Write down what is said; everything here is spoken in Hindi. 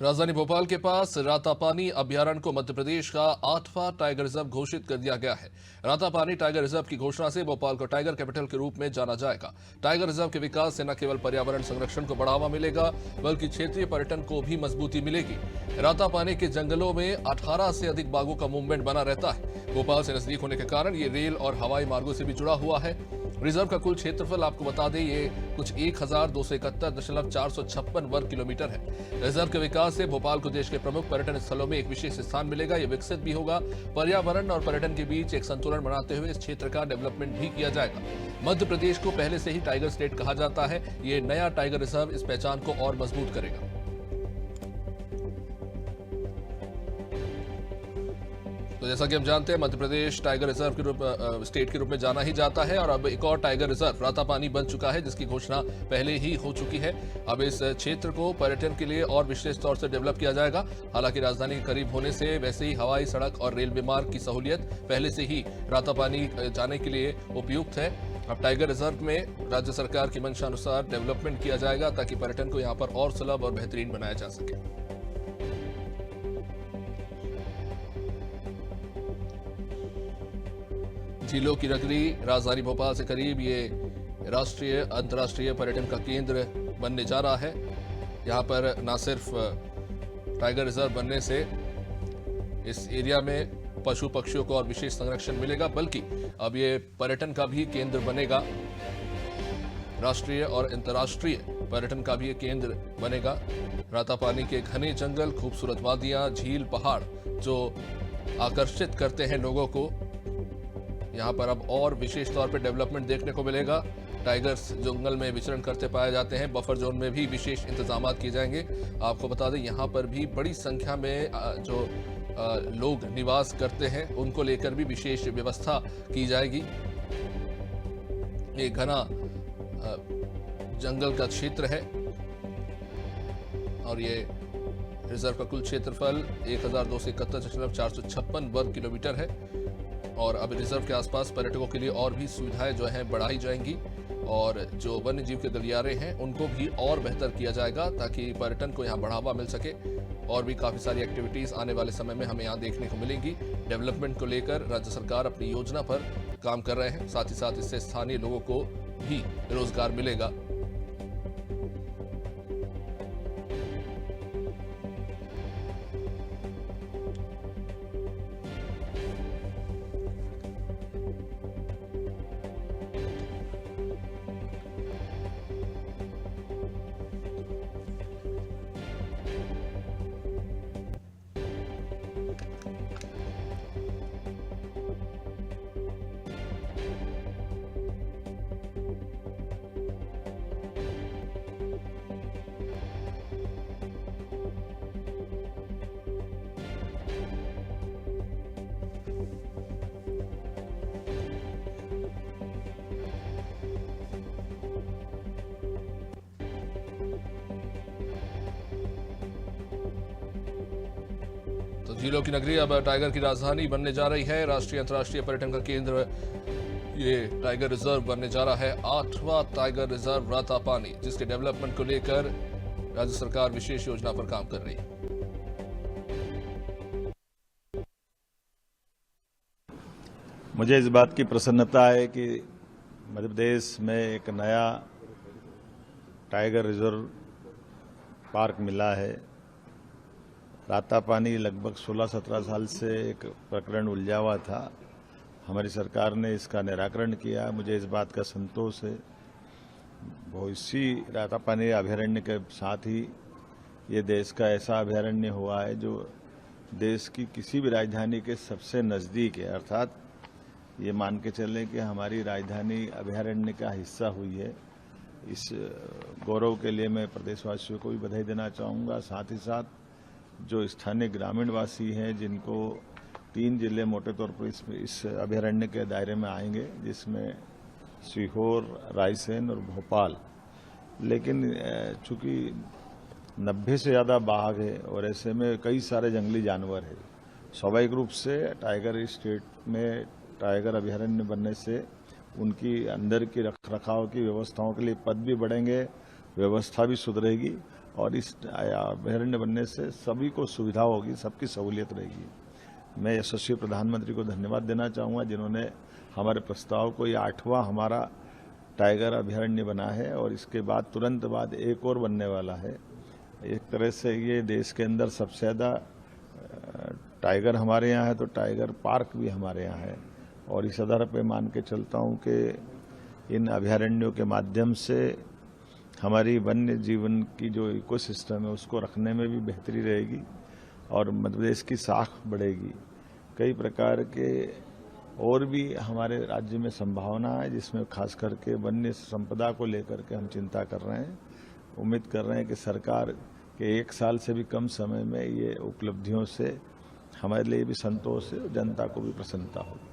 राजधानी भोपाल के पास रातापानी अभ्यारण्य को मध्य प्रदेश का 8वां टाइगर रिजर्व घोषित कर दिया गया है। रातापानी टाइगर रिजर्व की घोषणा से भोपाल को टाइगर कैपिटल के रूप में जाना जाएगा। टाइगर रिजर्व के विकास से न केवल पर्यावरण संरक्षण को बढ़ावा मिलेगा, बल्कि क्षेत्रीय पर्यटन को भी मजबूती मिलेगी। रातापानी के जंगलों में 18 से अधिक बाघों का मूवमेंट बना रहता है। भोपाल से नजदीक होने के कारण ये रेल और हवाई मार्गों से भी जुड़ा हुआ है। रिजर्व का कुल क्षेत्रफल आपको बता दें, ये कुछ 1271.456 वर्ग किलोमीटर है। रिजर्व के विकास से भोपाल को देश के प्रमुख पर्यटन स्थलों में एक विशेष स्थान मिलेगा। ये विकसित भी होगा। पर्यावरण और पर्यटन के बीच एक संतुलन बनाते हुए इस क्षेत्र का डेवलपमेंट भी किया जाएगा। मध्य प्रदेश को पहले से ही टाइगर स्टेट कहा जाता है। ये नया टाइगर रिजर्व इस पहचान को और मजबूत करेगा। तो जैसा कि हम जानते हैं, मध्य प्रदेश टाइगर रिजर्व के स्टेट के रूप में जाना ही जाता है और अब एक और टाइगर रिजर्व रातापानी बन चुका है, जिसकी घोषणा पहले ही हो चुकी है। अब इस क्षेत्र को पर्यटन के लिए और विशेष तौर से डेवलप किया जाएगा। हालांकि राजधानी के करीब होने से वैसे ही हवाई, सड़क और रेलवे मार्ग की सहूलियत पहले से ही रातापानी जाने के लिए उपयुक्त है। अब टाइगर रिजर्व में राज्य सरकार की मंशा अनुसार डेवलपमेंट किया जाएगा ताकि पर्यटन को यहाँ पर और सुलभ और बेहतरीन बनाया जा सके। झीलों की नगरी राजधानी भोपाल से करीब ये राष्ट्रीय अंतर्राष्ट्रीय पर्यटन का केंद्र बनने जा रहा है। यहाँ पर न सिर्फ टाइगर रिजर्व बनने से इस एरिया में पशु पक्षियों को और विशेष संरक्षण मिलेगा, बल्कि अब ये पर्यटन का भी केंद्र बनेगा। राष्ट्रीय और अंतर्राष्ट्रीय पर्यटन का भी ये केंद्र बनेगा। रातापानी के घने जंगल, खूबसूरत वादियां, झील, पहाड़ जो आकर्षित करते हैं लोगों को, यहाँ पर अब और विशेष तौर पर डेवलपमेंट देखने को मिलेगा। टाइगर्स जंगल में विचरण करते पाए जाते हैं। बफर जोन में भी विशेष इंतजाम किए जाएंगे। आपको बता दें, यहाँ पर भी बड़ी संख्या में जो लोग निवास करते हैं, उनको लेकर भी विशेष व्यवस्था की जाएगी। ये घना जंगल का क्षेत्र है और ये रिजर्व का कुल क्षेत्रफल 1271.456 वर्ग किलोमीटर है। और अब रिजर्व के आसपास पर्यटकों के लिए और भी सुविधाएं जो हैं बढ़ाई जाएंगी और जो वन्य जीव के गलियारे हैं उनको भी और बेहतर किया जाएगा ताकि पर्यटन को यहाँ बढ़ावा मिल सके। और भी काफ़ी सारी एक्टिविटीज़ आने वाले समय में हमें यहाँ देखने को मिलेंगी। डेवलपमेंट को लेकर राज्य सरकार अपनी योजना पर काम कर रहे हैं। साथ ही साथ इससे स्थानीय लोगों को भी रोजगार मिलेगा। तो झीलों की नगरी अब टाइगर की राजधानी बनने जा रही है। राष्ट्रीय अंतर्राष्ट्रीय पर्यटन का केंद्र ये टाइगर रिजर्व बनने जा रहा है। 8वां टाइगर रिजर्व रातापानी, जिसके डेवलपमेंट को लेकर राज्य सरकार विशेष योजना पर काम कर रही है। मुझे इस बात की प्रसन्नता है कि मध्य प्रदेश में एक नया टाइगर रिजर्व पार्क मिला है। रातापानी लगभग 16-17 साल से एक प्रकरण उलझा हुआ था। हमारी सरकार ने इसका निराकरण किया। मुझे इस बात का संतोष है। इसी रातापानी अभयारण्य के साथ ही ये देश का ऐसा अभयारण्य हुआ है जो देश की किसी भी राजधानी के सबसे नज़दीक है। अर्थात ये मान के चलें कि हमारी राजधानी अभयारण्य का हिस्सा हुई है। इस गौरव के लिए मैं प्रदेशवासियों को भी बधाई देना चाहूँगा। साथ ही साथ जो स्थानीय ग्रामीण वासी हैं, जिनको 3 जिले मोटे तौर पर इस अभयारण्य के दायरे में आएंगे, जिसमें सीहोर, रायसेन और भोपाल। लेकिन चूंकि 90 से ज़्यादा बाघ है और ऐसे में कई सारे जंगली जानवर है, स्वाभाविक रूप से टाइगर स्टेट में टाइगर अभयारण्य बनने से उनकी अंदर की रख रखाव की व्यवस्थाओं के लिए पद भी बढ़ेंगे, व्यवस्था भी सुधरेगी और इस अभयारण्य बनने से सभी को सुविधा होगी, सबकी सहूलियत रहेगी। मैं यशस्वी प्रधानमंत्री को धन्यवाद देना चाहूँगा जिन्होंने हमारे प्रस्ताव को, ये 8वां हमारा टाइगर अभयारण्य बना है और इसके बाद तुरंत बाद एक और बनने वाला है। एक तरह से ये देश के अंदर सबसे ज़्यादा टाइगर हमारे यहाँ है, तो टाइगर पार्क भी हमारे यहाँ है। और इस आधार पे मान के चलता हूँ कि इन अभयारण्यों के माध्यम से हमारी वन्य जीवन की जो इकोसिस्टम है उसको रखने में भी बेहतरी रहेगी और मध्य प्रदेश की साख बढ़ेगी। कई प्रकार के और भी हमारे राज्य में संभावना है, जिसमें खास करके वन्य संपदा को लेकर के हम चिंता कर रहे हैं। उम्मीद कर रहे हैं कि सरकार के 1 साल से भी कम समय में ये उपलब्धियों से हमारे लिए भी संतोष है, जनता को भी प्रसन्नता होगी।